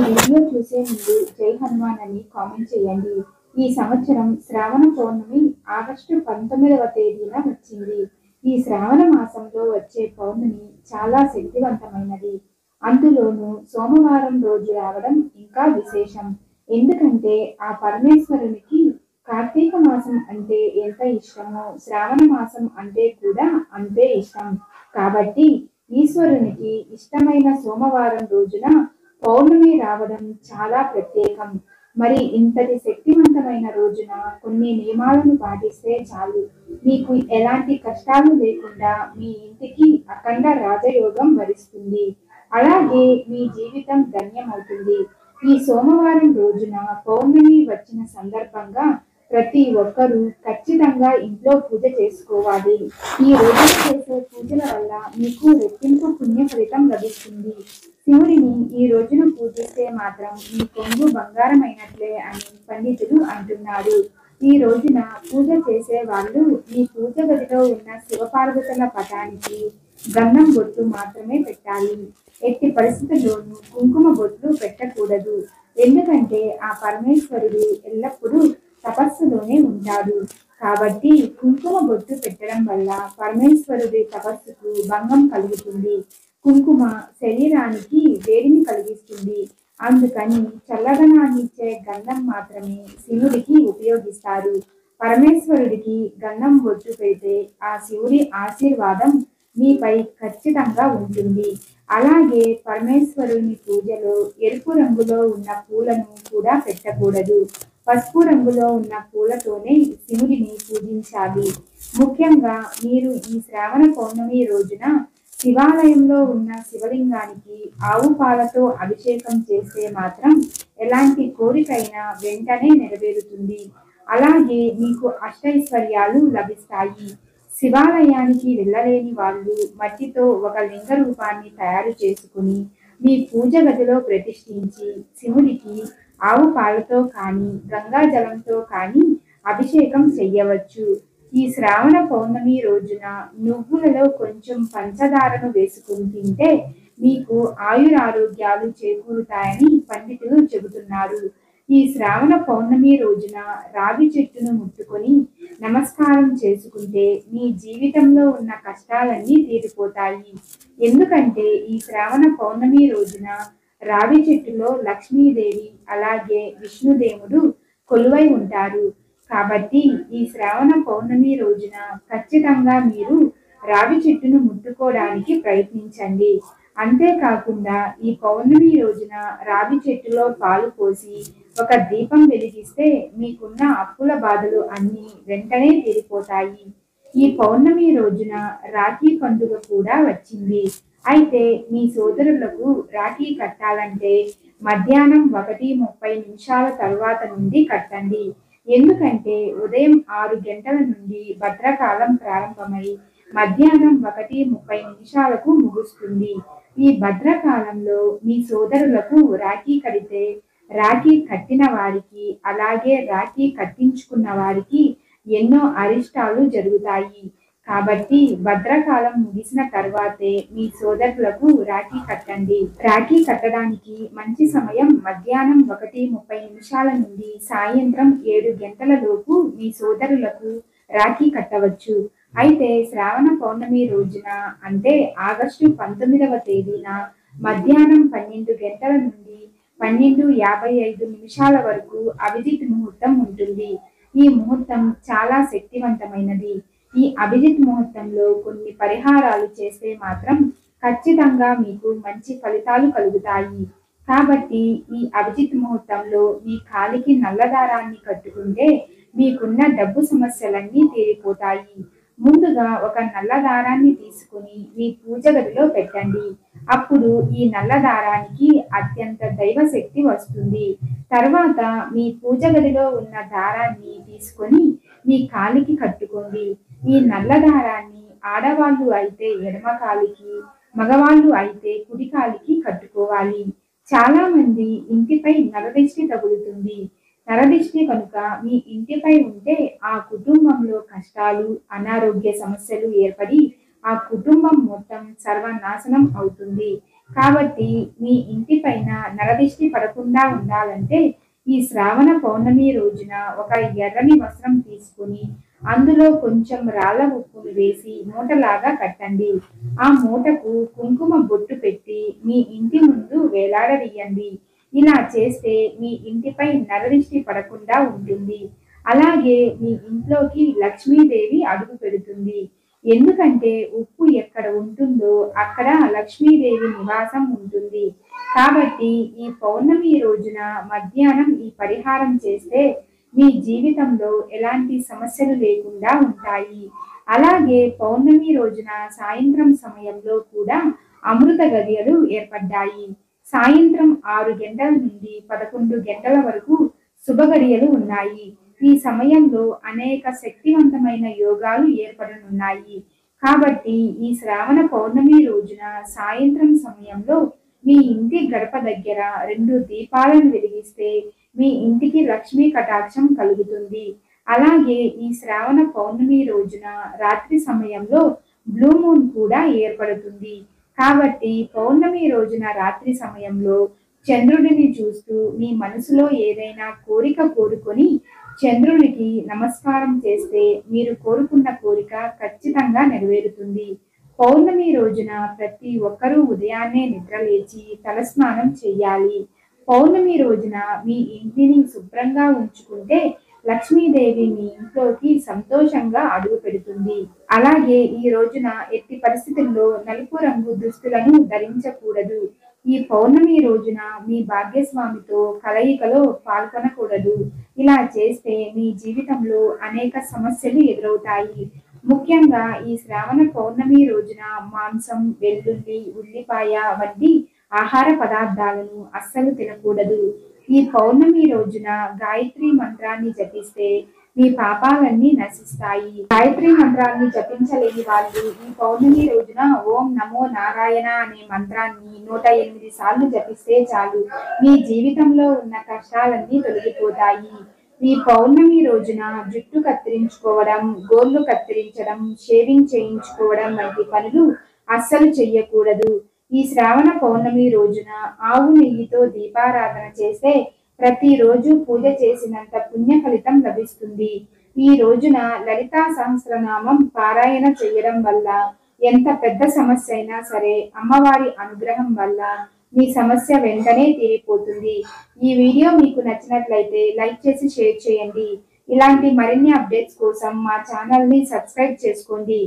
Video చూసే ముందు జై హనుమాన్ అని కామెంట్ చేయండి. ఈ సంవత్సరం శ్రావణ పౌర్ణమి ఆగస్టు 19వ తేదీన వచ్చింది. ఈ శ్రావణ మాసంలో వచ్చే పౌర్ణమి చాలా శక్తివంతమైనది. అందులోనూ సోమవారం రోజు రావడం ఇంకా విశేషం. ఎందుకంటే ఆ పరమేశ్వరునికి కార్తీక మాసం అంటే ఎంత ఇష్టమో శ్రావణ మాసం అంటే కూడా అంతే ఇష్టం. కాబట్టి ఈశ్వరునికి ఇష్టమైన సోమవారం రోజున పౌర్ణమి రావడం చాలా ప్రత్యేకం. మరి ఇంతటి శక్తివంతమైన రోజున కొన్ని నియమాలను పాటిస్తే చాలు, మీకు ఎలాంటి కష్టాలు లేకుండా మీ ఇంటికి అఖండ రాజయోగం వరిస్తుంది. అలాగే మీ జీవితం ధన్యమవుతుంది. ఈ సోమవారం రోజున పౌర్ణమి వచ్చిన సందర్భంగా ప్రతి ఒక్కరూ ఖచ్చితంగా ఇంట్లో పూజ చేసుకోవాలి. ఈ రోజున చేసే పూజల వల్ల మీకు రెట్టింపు పుణ్య ఫలితం లభిస్తుంది. శివుడిని ఈ రోజున పూజిస్తే మాత్రం మీ కొంగు బంగారమైనట్లే అని పండితులు అంటున్నారు. ఈ రోజున పూజ చేసే వాళ్ళు మీ పూజ గదిలో ఉన్న శివపార్వతుల పటానికి గంధం బొట్టు మాత్రమే పెట్టాలి. ఎట్టి పరిస్థితుల్లోనూ కుంకుమ బొట్లు పెట్టకూడదు. ఎందుకంటే ఆ పరమేశ్వరుడు ఎల్లప్పుడూ తపస్సులోనే ఉంటాడు. కాబట్టి కుంకుమ బొట్టు పెట్టడం వల్ల పరమేశ్వరుడి తపస్సుకు భంగం కలుగుతుంది. కుంకుమ శరీరానికి వేడిని కలిగిస్తుంది. అందుకని చల్లదనాన్ని ఇచ్చే గంధం మాత్రమే శివుడికి ఉపయోగిస్తారు. పరమేశ్వరుడికి గంధం బొట్టు పెడితే ఆ శివుడి ఆశీర్వాదం మీపై ఖచ్చితంగా ఉంటుంది. అలాగే పరమేశ్వరుని పూజలో ఎరుపు రంగులో ఉన్న పూలను కూడా పెట్టకూడదు. పసుపు రంగులో ఉన్న పూలతోనే శివుడిని పూజించాలి. ముఖ్యంగా మీరు ఈ శ్రావణ పౌర్ణమి రోజున శివాలయంలో ఉన్న శివలింగానికి ఆవు పాలతో అభిషేకం చేస్తే మాత్రం ఎలాంటి కోరికైనా వెంటనే నెరవేరుతుంది. అలాగే మీకు అష్టైశ్వర్యాలు లభిస్తాయి. శివాలయానికి వెళ్ళలేని వాళ్ళు మట్టితో ఒక లింగ రూపాన్ని తయారు చేసుకుని మీ పూజ గదిలో ప్రతిష్ఠించి శివుడికి ఆవు పాలతో కానీ గంగా జలంతో కానీ అభిషేకం చెయ్యవచ్చు. ఈ శ్రావణ పౌర్ణమి రోజున నువ్వులలో కొంచెం పంచదారను వేసుకుని తింటే మీకు ఆయురారోగ్యాలు చేకూరుతాయని పండితులు చెబుతున్నారు. ఈ శ్రావణ పౌర్ణమి రోజున రావి చెట్టును ముట్టుకొని నమస్కారం చేసుకుంటే మీ జీవితంలో ఉన్న కష్టాలన్నీ తీరిపోతాయి. ఎందుకంటే ఈ శ్రావణ పౌర్ణమి రోజున రావి చెట్టులో లక్ష్మీదేవి అలాగే విష్ణుదేవుడు కొలువై ఉంటారు. కాబట్టి ఈ శ్రావణ పౌర్ణమి రోజున ఖచ్చితంగా మీరు రావి చెట్టును ముట్టుకోవడానికి ప్రయత్నించండి. అంతేకాకుండా ఈ పౌర్ణమి రోజున రావి చెట్టులో పాలు పోసి ఒక దీపం వెలిగిస్తే మీకున్న అప్పుల బాధలు అన్నీ వెంటనే తీరిపోతాయి. ఈ పౌర్ణమి రోజున రాఖీ పండుగ కూడా వచ్చింది. అయితే మీ సోదరులకు రాఖీ కట్టాలంటే మధ్యాహ్నం 1:30 తర్వాత నుండి కట్టండి. ఎందుకంటే ఉదయం 6 గంటల నుండి భద్రకాలం ప్రారంభమై మధ్యాహ్నం 1:30కు ముగుస్తుంది. ఈ భద్రకాలంలో మీ సోదరులకు రాఖీ కడితే రాఖీ కట్టిన వారికి అలాగే రాఖీ కట్టించుకున్న వారికి ఎన్నో అరిష్టాలు జరుగుతాయి. కాబట్టి భద్రకాలం ముగిసిన తర్వాతే మీ సోదరులకు రాఖీ కట్టండి. రాఖీ కట్టడానికి మంచి సమయం మధ్యాహ్నం 1:30 నుండి సాయంత్రం 7 గంటల లోపు మీ సోదరులకు రాఖీ కట్టవచ్చు. అయితే శ్రావణ పౌర్ణమి రోజున అంటే ఆగస్టు 19వ తేదీన మధ్యాహ్నం 12 గంటల నుండి 12:55 వరకు అభిజిత్ ముహూర్తం ఉంటుంది. ఈ ముహూర్తం చాలా శక్తివంతమైనది. ఈ అభిజిత్ ముహూర్తంలో కొన్ని పరిహారాలు చేస్తే మాత్రం ఖచ్చితంగా మీకు మంచి ఫలితాలు కలుగుతాయి. కాబట్టి ఈ అభిజిత్ ముహూర్తంలో మీ కాలికి నల్లదారాన్ని కట్టుకుంటే మీకున్న డబ్బు సమస్యలన్నీ తీరిపోతాయి. ముందుగా ఒక నల్ల దారాన్ని తీసుకుని మీ పూజ గదిలో పెట్టండి. అప్పుడు ఈ నల్ల దారానికి అత్యంత దైవశక్తి వస్తుంది. తర్వాత మీ పూజ గదిలో ఉన్న దారాన్ని తీసుకొని మీ కాలికి కట్టుకోండి. ఈ నల్ల దారాన్ని ఆడవాళ్ళు అయితే ఎడమ కాలికి, మగవాళ్ళు అయితే కుడి కాలికి కట్టుకోవాలి. చాలా మంది ఇంటిపై నరదిష్టి తగులుతుంది. నరదిష్టి కనుక మీ ఇంటిపై ఉంటే ఆ కుటుంబంలో కష్టాలు, అనారోగ్య సమస్యలు ఏర్పడి ఆ కుటుంబం మొత్తం సర్వనాశనం అవుతుంది. కాబట్టి మీ ఇంటి పైన నరదిష్టి పడకుండా ఉండాలంటే ఈ శ్రావణ పౌర్ణమి రోజున ఒక ఎర్రని వస్త్రం తీసుకుని అందులో కొంచెం రాళ్ళ ఉప్పును వేసి మూటలాగా కట్టండి. ఆ మూటకు కుంకుమ బొట్టు పెట్టి మీ ఇంటి ముందు వేలాడదీయండి. ఇలా చేస్తే మీ ఇంటిపై నరదిష్టి పడకుండా ఉంటుంది. అలాగే మీ ఇంట్లోకి లక్ష్మీదేవి అడుగు పెడుతుంది. ఎందుకంటే ఉప్పు ఎక్కడ ఉంటుందో అక్కడ లక్ష్మీదేవి నివాసం ఉంటుంది. కాబట్టి ఈ పౌర్ణమి రోజున మధ్యాహ్నం ఈ పరిహారం చేస్తే మీ జీవితంలో ఎలాంటి సమస్యలు లేకుండా ఉంటాయి. అలాగే పౌర్ణమి రోజున సాయంత్రం సమయంలో కూడా అమృత గడియలు ఏర్పడ్డాయి. సాయంత్రం 6 గంటల నుండి 11 గంటల వరకు శుభ గడియలు ఉన్నాయి. ఈ సమయంలో అనేక శక్తివంతమైన యోగాలు ఏర్పడనున్నాయి. కాబట్టి ఈ శ్రావణ పౌర్ణమి రోజున సాయంత్రం సమయంలో మీ ఇంటి గడప దగ్గర 2 దీపాలను వెలిగిస్తే మీ ఇంటికి లక్ష్మీ కటాక్షం కలుగుతుంది. అలాగే ఈ శ్రావణ పౌర్ణమి రోజున రాత్రి సమయంలో బ్లూ మూన్ కూడా ఏర్పడుతుంది. కాబట్టి పౌర్ణమి రోజున రాత్రి సమయంలో చంద్రుడిని చూస్తూ మీ మనసులో ఏదైనా కోరిక కోరుకొని చంద్రునికి నమస్కారం చేస్తే మీరు కోరుకున్న కోరిక ఖచ్చితంగా నెరవేరుతుంది. పౌర్ణమి రోజున ప్రతి ఒక్కరూ ఉదయాన్నే నిద్రలేచి తలస్నానం చేయాలి. పౌర్ణమి రోజున మీ ఇంటిని శుభ్రంగా ఉంచుకుంటే లక్ష్మీదేవి మీ ఇంట్లోకి సంతోషంగా అడుగు పెడుతుంది. అలాగే ఈ రోజున ఎట్టి పరిస్థితుల్లో నలుపు రంగు దుస్తులను ధరించకూడదు. ఈ పౌర్ణమి రోజున మీ భాగ్యస్వామితో కలయికలో పాల్గొనకూడదు. ఇలా చేస్తే మీ జీవితంలో అనేక సమస్యలు ఎదురవుతాయి. ముఖ్యంగా ఈ శ్రావణ పౌర్ణమి రోజున మాంసం, వెల్లుల్లి, ఉల్లిపాయ వంటి ఆహార పదార్థాలను అస్సలు తినకూడదు. ఈ పౌర్ణమి రోజున గాయత్రి మంత్రాన్ని జపిస్తే మీ పాపాలన్నీ నశిస్తాయి. గాయత్రి మంత్రాన్ని జపించలేని వాళ్ళు ఈ పౌర్ణమి రోజున ఓం నమో నారాయణ అనే మంత్రాన్ని 108 సార్లు జపిస్తే చాలు. మీ జీవితంలో ఉన్న కష్టాలన్నీ తొలగిపోతాయి. ఈ పౌర్ణమి రోజున జుట్టు కత్తిరించుకోవడం, గోర్లు కత్తిరించడం, షేవింగ్ చేయించుకోవడం వంటి పనులు అస్సలు చెయ్యకూడదు. ఈ శ్రావణ పౌర్ణమి రోజున ఆవు నెయ్యితో దీపారాధన చేస్తే ప్రతిరోజు పూజ చేసినంత పుణ్య ఫలితం లభిస్తుంది. ఈ రోజున లలితా సహస్రనామం పారాయణ చేయడం వల్ల ఎంత పెద్ద సమస్య అయినా సరే అమ్మవారి అనుగ్రహం వల్ల మీ సమస్య వెంటనే తీరిపోతుంది. ఈ వీడియో మీకు నచ్చినట్లయితే లైక్ చేసి షేర్ చేయండి. ఇలాంటి మరిన్ని అప్డేట్స్ కోసం మా ఛానల్ని సబ్స్క్రైబ్ చేసుకోండి.